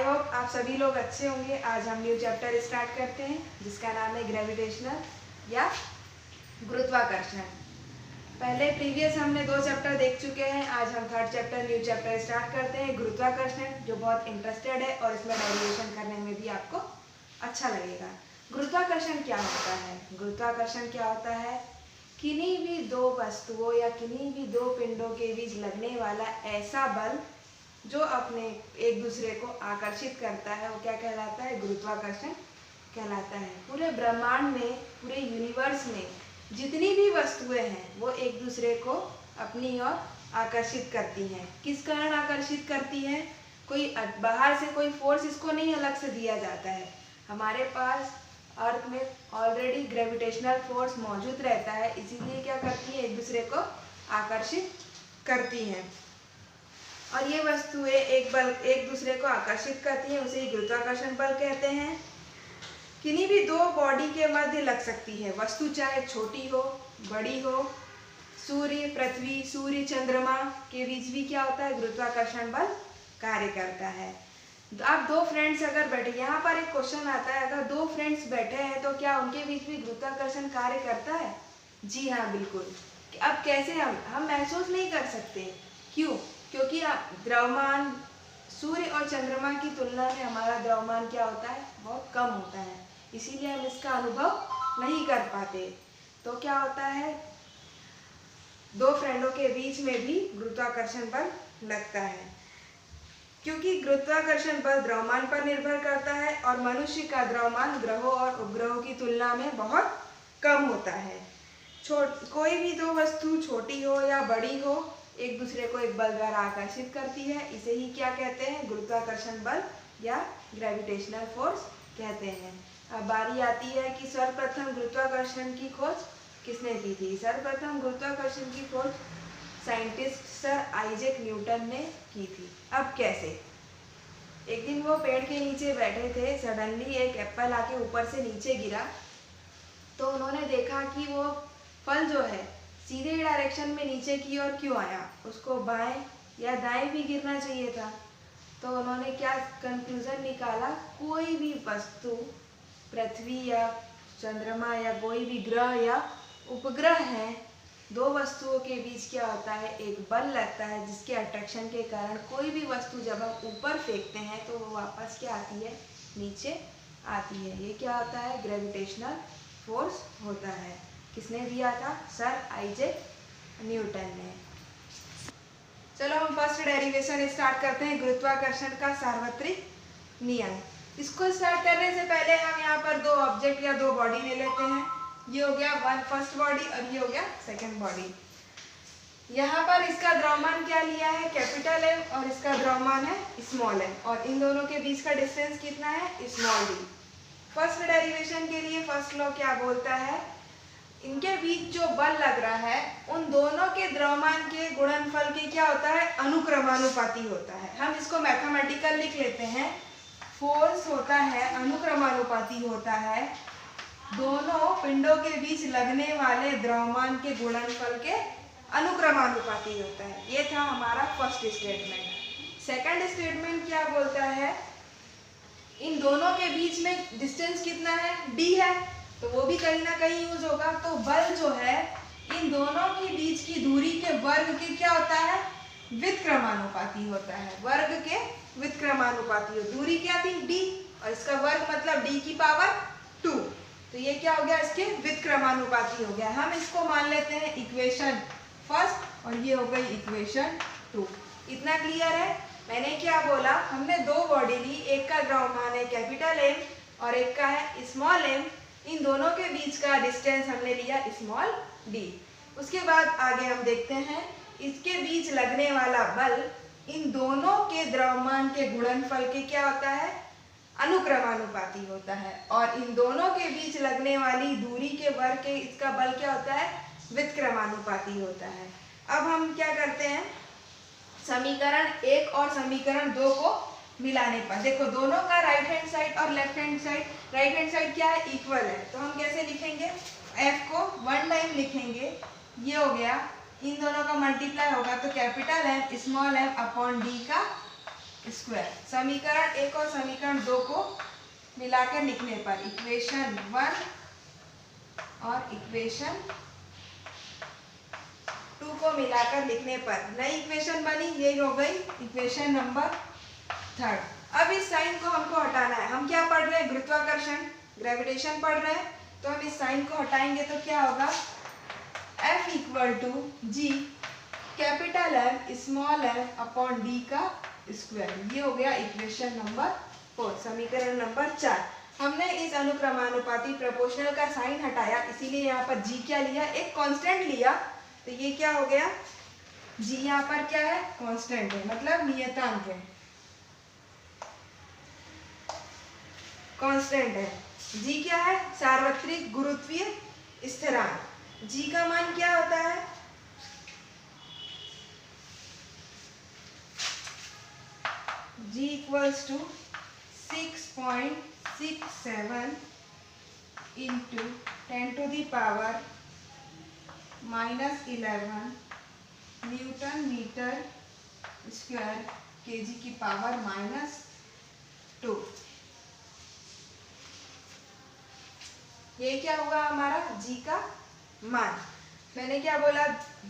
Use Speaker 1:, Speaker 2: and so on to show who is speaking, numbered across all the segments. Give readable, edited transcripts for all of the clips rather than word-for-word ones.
Speaker 1: I hope आप सभी लोग अच्छे होंगे। आज हम न्यू चैप्टर स्टार्ट करते हैं जिसका नाम है ग्रेविटेशनल या गुरुत्वाकर्षण। पहले प्रीवियस हमने 2 चैप्टर देख चुके हैं। आज हम 3rd chapter new chapter start करते हैं गुरुत्वाकर्षण, जो बहुत इंटरेस्टेड है और इसमें डेरिवेशन करने में भी आपको अच्छा लगेगा। गुरुत्वाकर्षण क्या होता है? गुरुत्वाकर्षण क्या होता है? किन्हीं भी 2 वस्तुओं या किन्हीं भी 2 पिंडों के बीच लगने वाला ऐसा बल जो अपने एक दूसरे को आकर्षित करता है, वो क्या कहलाता है? गुरुत्वाकर्षण कहलाता है। पूरे ब्रह्मांड में, पूरे यूनिवर्स में जितनी भी वस्तुएं हैं वो एक दूसरे को अपनी ओर आकर्षित करती हैं। किस कारण आकर्षित करती हैं? कोई बाहर से कोई फोर्स इसको नहीं अलग से दिया जाता है। हमारे पास अर्थ में ऑलरेडी ग्रेविटेशनल फोर्स मौजूद रहता है, इसीलिए क्या करती है? एक दूसरे को आकर्षित करती हैं। और ये वस्तुएं एक दूसरे को आकर्षित करती हैं, उसे गुरुत्वाकर्षण बल कहते हैं। किन्हीं भी 2 बॉडी के मध्य लग सकती है वस्तु, चाहे छोटी हो बड़ी हो। सूर्य पृथ्वी, सूर्य चंद्रमा के बीच भी क्या होता है? गुरुत्वाकर्षण बल कार्य करता है। आप 2 फ्रेंड्स अगर बैठे, यहाँ पर एक क्वेश्चन आता है, अगर 2 फ्रेंड्स बैठे हैं तो क्या उनके बीच भी गुरुत्वाकर्षण कार्य करता है? जी हाँ, बिल्कुल। अब कैसे? हम महसूस नहीं कर सकते। क्यों? क्योंकि द्रव्यमान सूर्य और चंद्रमा की तुलना में हमारा द्रव्यमान क्या होता है? बहुत कम होता है, इसीलिए हम इसका अनुभव नहीं कर पाते। तो क्या होता है? 2 फ्रेंडों के बीच में भी गुरुत्वाकर्षण बल लगता है, क्योंकि गुरुत्वाकर्षण बल द्रव्यमान पर निर्भर करता है और मनुष्य का द्रव्यमान ग्रहों और उपग्रहों की तुलना में बहुत कम होता है। कोई भी 2 वस्तु छोटी हो या बड़ी हो, एक दूसरे को एक बल द्वारा आकर्षित करती है। इसे ही क्या कहते हैं? गुरुत्वाकर्षण बल या ग्रेविटेशनल फोर्स कहते हैं। अब बारी आती है कि सर्वप्रथम गुरुत्वाकर्षण की खोज किसने की थी? सर्वप्रथम गुरुत्वाकर्षण की खोज साइंटिस्ट सर आइजैक न्यूटन ने की थी। अब कैसे? एक दिन वो पेड़ के नीचे बैठे थे, सडनली एक एप्पल आके ऊपर से नीचे गिरा, तो उन्होंने देखा कि वो फल जो है सीधे डायरेक्शन में नीचे की ओर क्यों आया? उसको बाएं या दाएं भी गिरना चाहिए था। तो उन्होंने क्या कंक्लूजन निकाला? कोई भी वस्तु, पृथ्वी या चंद्रमा या कोई भी ग्रह या उपग्रह है, 2 वस्तुओं के बीच क्या होता है? एक बल लगता है, जिसके अट्रैक्शन के कारण कोई भी वस्तु जब हम ऊपर फेंकते हैं तो वो वापस क्या आती है? नीचे आती है। ये क्या होता है? ग्रेविटेशनल फोर्स होता है। किसने दिया था? सर आइजैक न्यूटन ने। चलो हम फर्स्ट डेरिवेशन स्टार्ट करते हैं, गुरुत्वाकर्षण का सार्वत्रिक नियम। इसको स्टार्ट करने से पहले हम यहाँ पर 2 ऑब्जेक्ट या 2 बॉडी ले लेते हैं। ये हो गया फर्स्ट बॉडी और ये हो गया सेकंड बॉडी। यहाँ पर इसका द्रव्यमान क्या लिया है? कैपिटल M, और इसका द्रव्यमान है स्मॉल m, और इन दोनों के बीच का डिस्टेंस कितना है? Small d। फर्स्ट डेरिवेशन के लिए फर्स्ट लॉ क्या बोलता है? इनके बीच जो बल लग रहा है उन दोनों के द्रव्यमान के गुणनफल के क्या होता है? अनुक्रमानुपाती होता है। हम इसको मैथमेटिकल लिख लेते हैं। फोर्स होता है अनुक्रमानुपाती होता है, दोनों पिंडों के बीच लगने वाले द्रव्यमान के गुणनफल के अनुक्रमानुपाती होता है। ये था हमारा फर्स्ट स्टेटमेंट। सेकंड स्टेटमेंट क्या बोलता है? इन दोनों के बीच में डिस्टेंस कितना है? d है, तो वो भी कहीं ना कहीं यूज होगा। तो बल जो है इन दोनों के बीच की दूरी के वर्ग के क्या होता है? व्युत्क्रमानुपाती होता है। वर्ग के व्युत्क्रमानुपाती हो। दूरी क्या थी? d, और इसका वर्ग मतलब d की पावर 2, तो ये क्या हो गया? इसके व्युत्क्रमानुपाती हो गया। हम इसको मान लेते हैं इक्वेशन फर्स्ट, और ये हो गई इक्वेशन 2। इतना क्लियर है? मैंने क्या बोला? हमने 2 बॉडी ली, एक का द्रव्यमान है कैपिटल M और एक का है स्मॉल m। इन दोनों के बीच का डिस्टेंस हमने लिया स्मॉल d। उसके बाद आगे हम देखते हैं, इसके बीच लगने वाला बल इन दोनों के द्रव्यमान के गुणनफल के क्या होता है? अनुक्रमानुपाती होता है, और इन दोनों के बीच लगने वाली दूरी के वर्ग के इसका बल क्या होता है? व्युत्क्रमानुपाती होता है। अब हम क्या करते हैं? समीकरण 1 और समीकरण 2 को मिलाने पर देखो, दोनों का राइट हैंड साइड और left hand side, right hand side क्या है? इक्वल है, तो हम कैसे लिखेंगे? f को 1 टाइम लिखेंगे, ये हो गया। इन दोनों का मल्टीप्लाई होगा तो capital M small m upon d का स्क्वायर। समीकरण 1 और समीकरण 2 को मिलाकर लिखने पर इक्वेशन 1 और इक्वेशन 2 को मिलाकर लिखने पर नई इक्वेशन बनी, ये हो गई इक्वेशन नंबर 3। अब इस साइन को हमको हटाना है। हम क्या पढ़ रहे हैं? गुरुत्वाकर्षण, ग्रेविटेशन पढ़ रहे हैं। तो हम इस साइन को हटाएंगे तो क्या होगा? F equal to G capital F small f upon D का स्क्वायर। ये हो गया इक्वेशन नंबर 4, समीकरण नंबर 4। हमने इस अनुक्रमानुपाती प्रोपोर्शनल का साइन हटाया, इसीलिए यहाँ पर जी क्या लिया? एक कांस्टेंट लिया। तो ये क्या हो गया? जी यहाँ पर क्या है? कांस्टेंट है, मतलब नियतांक है, कांस्टेंट है। जी क्या है? सार्वत्रिक गुरुत्वीय स्थिरांक। जी का मान क्या होता है? G equals to 6.67 into 10⁻⁻11 newton metre square KG की पावर -2। ये क्या होगा हमारा? जी का मान। मैंने क्या बोला?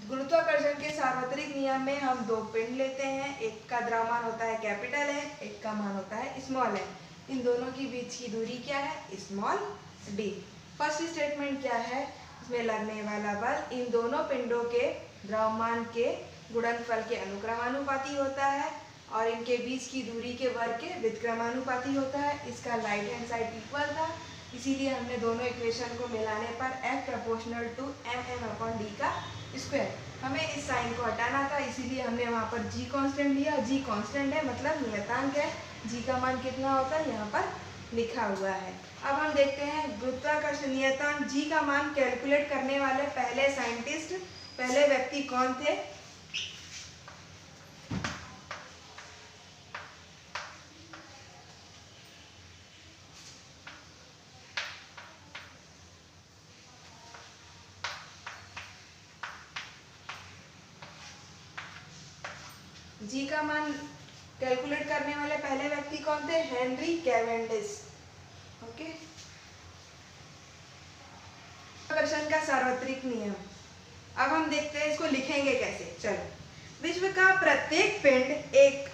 Speaker 1: गुरुत्वाकर्षण के सार्वत्रिक नियम में हम दो पिंड लेते हैं, एक का द्रव्यमान होता है कैपिटल है, एक का मान होता है स्मॉल है। इन दोनों के बीच की दूरी क्या है? Small D. फर्स्ट स्टेटमेंट क्या है? इसमें लगने वाला बल इन दोनों पिंडों के द्रव्यमान के गुणनफल के अनुक्रमानुपाती होता है और इनके बीच की दूरी के वर्ग के व्युत्क्रमानुपाती होता है। इसका राइट हैंड साइड इक्वल था, इसीलिए हमने दोनों इक्वेशन को मिलाने पर F proportional to mm upon D का स्क्वायर। हमें इस साइन को हटाना था, इसीलिए हमने वहाँ पर जी कांस्टेंट लिया। जी कांस्टेंट है मतलब नियतांक है। जी का मान कितना होता है? यहाँ पर लिखा हुआ है। अब हम देखते हैं गुरुत्वाकर्षण नियतांक जी का मान कैलकुलेट करने वाले पहले साइंटिस्ट, पहले व्यक्ति कौन थे? जी का मान कैलकुलेट करने वाले पहले व्यक्ति कौन थे? Henry Cavendish. ओके। गुरुत्वाकर्षण का सार्वत्रिक नियम। अब हम देखते हैं इसको लिखेंगे कैसे। चलो, विश्व का प्रत्येक पिंड एक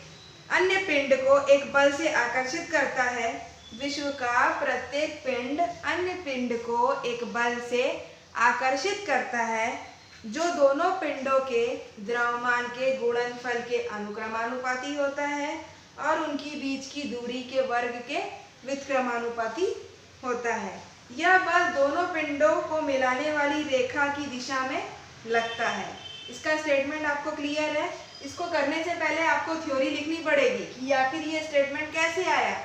Speaker 1: अन्य पिंड को एक बल से आकर्षित करता है। विश्व का प्रत्येक पिंड अन्य पिंड को एक बल से आकर्षित करता है जो दोनों पिंडों के द्रव्यमान के गुणनफल के अनुक्रमानुपाती होता है और उनकी बीच की दूरी के वर्ग के व्युत्क्रमानुपाती होता है। यह बल दोनों पिंडों को मिलाने वाली रेखा की दिशा में लगता है। इसका स्टेटमेंट आपको क्लियर है? इसको करने से पहले आपको थ्योरी लिखनी पड़ेगी कि आखिर ये स्टेटमेंट कैसे आया।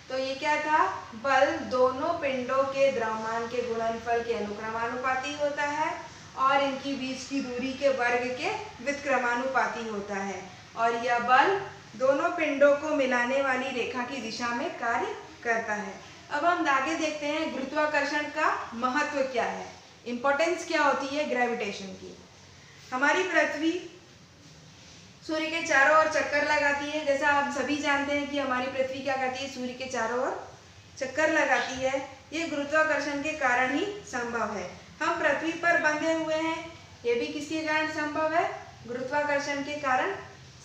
Speaker 1: तो ये क्या था? बल दोनों पिंडों के द्रव्यमान के गुणनफल के अनुक्रमानुपाती होता है और इनकी बीच की दूरी के वर्ग के व्युत्क्रमानुपाती होता है और यह बल दोनों पिंडों को मिलाने वाली रेखा की दिशा में कार्य करता है। अब हम आगे देखते हैं गुरुत्वाकर्षण का महत्व क्या है, इंपॉर्टेंस क्या होती है ग्रेविटेशन की। हमारी पृथ्वी सूर्य के चारों ओर चक्कर लगाती है। जैसा आप सभी जानते हैं कि हमारी पृथ्वी क्या करती है? सूर्य के चारों ओर चक्कर लगाती है। ये गुरुत्वाकर्षण के कारण ही संभव है। हम पृथ्वी पर बंधे हुए हैं, ये भी किसके कारण संभव है? गुरुत्वाकर्षण के कारण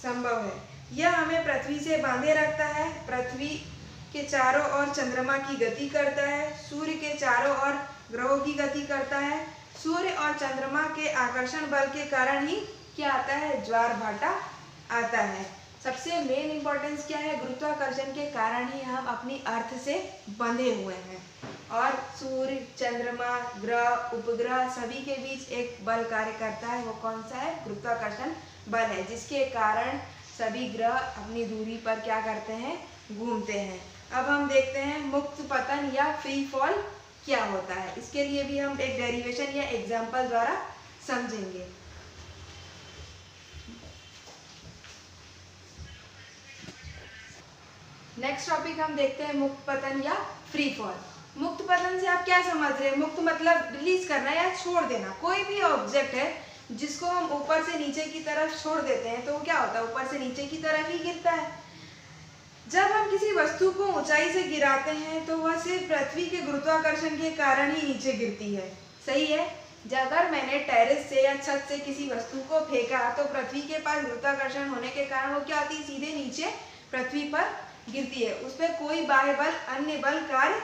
Speaker 1: संभव है। यह हमें पृथ्वी से बांधे रखता है। पृथ्वी के चारों ओर चंद्रमा की गति करता है, सूर्य के चारों ओर ग्रहों की गति करता है। सूर्य और चंद्रमा के आकर्षण बल के कारण ही क्या आता है? ज्वार भाटा आता है। सबसे मेन इंपॉर्टेंस क्या है? गुरुत्वाकर्षण के कारण ही हम अपनी अर्थ से बंधे हुए हैं और सूर्य, चंद्रमा, ग्रह, उपग्रह सभी के बीच एक बल कार्य करता है। वो कौन सा है? गुरुत्वाकर्षण बल है, जिसके कारण सभी ग्रह अपनी दूरी पर क्या करते हैं? घूमते हैं। अब हम देखते हैं मुक्त पतन या फ्री फॉल क्या होता है। इसके लिए भी हम एक डेरिवेशन या एग्जाम्पल द्वारा समझेंगे। नेक्स्ट टॉपिक हम देखते हैं मुक्त पतन या फ्री फॉल। मुक्त पतन से आप क्या समझ रहे हैं? मुक्त मतलब रिलीज करना या छोड़ देना। कोई भी ऑब्जेक्ट है जिसको हम ऊपर से नीचे की तरफ छोड़ देते हैं तो वो क्या होता है? ऊपर से नीचे की तरफ ही गिरता है। जब हम किसी वस्तु को ऊंचाई से गिराते हैं तो वह सिर्फ पृथ्वी के गुरुत्वाकर्षण के कारण ही नीचे गिरती है। सही है। अगर मैंने टेरेस से या छत से किसी वस्तु को फेंका तो पृथ्वी के पास गुरुत्वाकर्षण होने के कारण वो क्या होती है, सीधे नीचे पृथ्वी पर गिरती है। उस पर कोई बाह्य बल, अन्य बल कार्य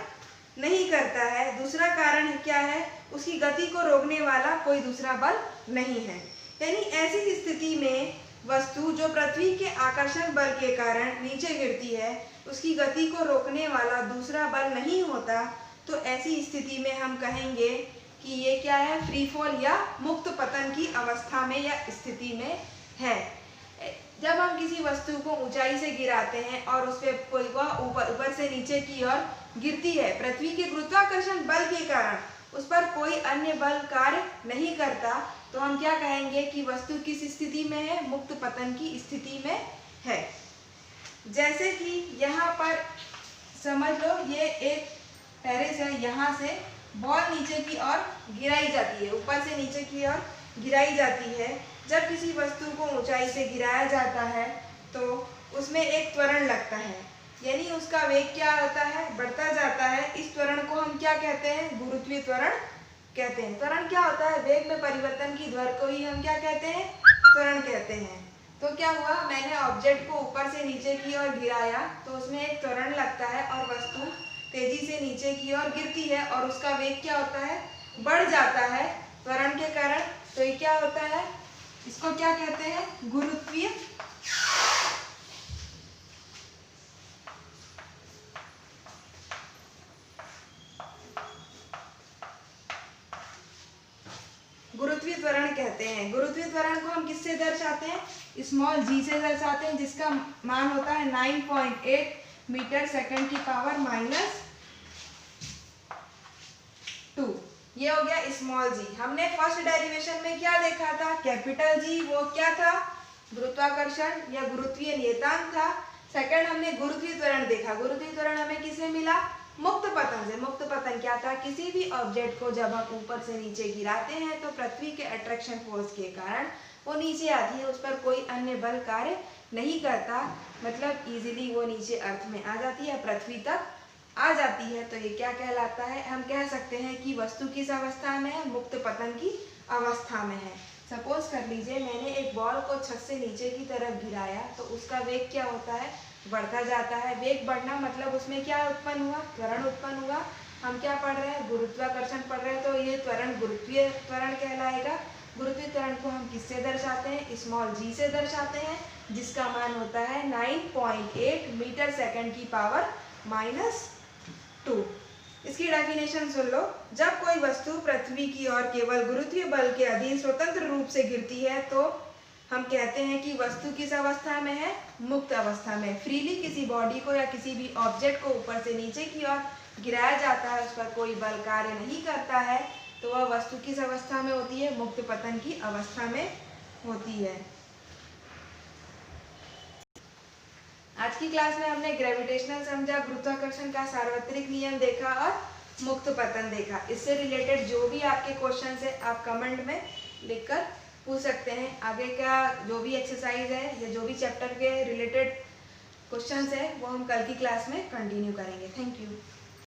Speaker 1: नहीं करता है। दूसरा कारण क्या है, उसकी गति को रोकने वाला कोई दूसरा बल नहीं है। यानी ऐसी स्थिति में वस्तु जो पृथ्वी के आकर्षण बल के कारण नीचे गिरती है, उसकी गति को रोकने वाला दूसरा बल नहीं होता, तो ऐसी स्थिति में हम कहेंगे कि ये क्या है, फ्री फॉल या मुक्त पतन की अवस्था में या स्थिति में है। जब हम किसी वस्तु को ऊंचाई से गिराते हैं और उस पर ऊपर से नीचे की ओर गिरती है, पृथ्वी के गुरुत्वाकर्षण बल के कारण उस पर कोई अन्य बल कार्य नहीं करता, तो हम क्या कहेंगे कि वस्तु किस स्थिति में है, मुक्त पतन की स्थिति में है। जैसे कि यहाँ पर समझ लो ये एक टेरेस है, यहाँ से बॉल नीचे की ओर गिराई जाती है, ऊपर से नीचे की ओर गिराई जाती है। जब किसी वस्तु को ऊंचाई से गिराया जाता है तो उसमें एक त्वरण लगता है, यानी उसका वेग क्या होता है, बढ़ता जाता है। इस त्वरण को हम क्या कहते हैं, गुरुत्वीय त्वरण कहते हैं। त्वरण क्या होता है, वेग में परिवर्तन की दर को ही हम क्या कहते हैं, त्वरण कहते हैं। तो क्या हुआ, मैंने ऑब्जेक्ट को ऊपर से नीचे की ओर गिराया तो उसमें एक त्वरण लगता है और वस्तु तेजी से नीचे की ओर गिरती है और उसका वेग क्या होता है, बढ़ जाता है त्वरण के कारण। तो ये क्या होता है, इसको क्या कहते हैं, गुरुत्वीय त्वरण कहते हैं। गुरुत्वीय त्वरण को हम किससे दर्शाते हैं, स्मॉल g से दर्शाते हैं, जिसका मान होता है 9.8 मीटर सेकंड की पावर -2। ये हो गया स्मॉल g। हमने फर्स्ट डेरिवेशन में क्या देखा था, कैपिटल G, वो क्या था, गुरुत्वाकर्षण या गुरुत्वीय नियतांक था। सेकंड हमने गुरुत्वीय त्वरण देखा। गुरुत्वीय त्वरण हमें किससे मिला, मुक्त पतन से। मुक्त पतन क्या था, किसी भी ऑब्जेक्ट को जब हम ऊपर से नीचे गिराते हैं तो पृथ्वी के अट्रैक्शन फोर्स के कारण वो नीचे आती है, उस पर कोई अन्य बल कार्य नहीं करता, मतलब इजीली वो नीचे अर्थ में आ जाती है, पृथ्वी तक आ जाती है। तो ये क्या कहलाता है, हम कह सकते हैं कि वस्तु किस अवस्था में है, मुक्त पतन की अवस्था में है। सपोज कर लीजिए मैंने एक बॉल को छत से नीचे की तरफ गिराया तो उसका वेग क्या होता है, बढ़ता जाता है। वेग बढ़ना मतलब उसमें क्या उत्पन्न हुआ, त्वरण उत्पन्न हुआ। हम क्या पढ़ रहे हैं, गुरुत्वाकर्षण पढ़ रहे हैं, तो ये त्वरण गुरुत्वीय त्वरण कहलाएगा। गुरुत्वीय त्वरण को हम किससे दर्शाते हैं, स्मॉल g से दर्शाते हैं, जिसका मान होता है 9.8 मीटर सेकंड की पावर -2। इसकी डेफिनेशन सुन लो, जब कोई वस्तु पृथ्वी की ओर केवल गुरुत्वीय बल के अधीन स्वतंत्र रूप से गिरती है तो हम कहते हैं कि वस्तु किस अवस्था में है, मुक्त अवस्था में। फ्रीली किसी बॉडी को या किसी भी ऑब्जेक्ट को ऊपर से नीचे की ओर गिराया जाता है, उस पर कोई बल कार्य नहीं करता है, तो वह वस्तु किस अवस्था में होती है, मुक्त पतन की अवस्था में होती है। आज की क्लास में हमने ग्रेविटेशनल समझा, गुरुत्वाकर्षण का सार्वत्रिक नियम देखा और मुक्त पतन देखा। इससे रिलेटेड जो भी आपके क्वेश्चन है आप कमेंट में लिखकर पूछ सकते हैं। आगे का जो भी एक्सरसाइज है या जो भी चैप्टर के रिलेटेड क्वेश्चंस है वो हम कल की क्लास में कंटिन्यू करेंगे। Thank you.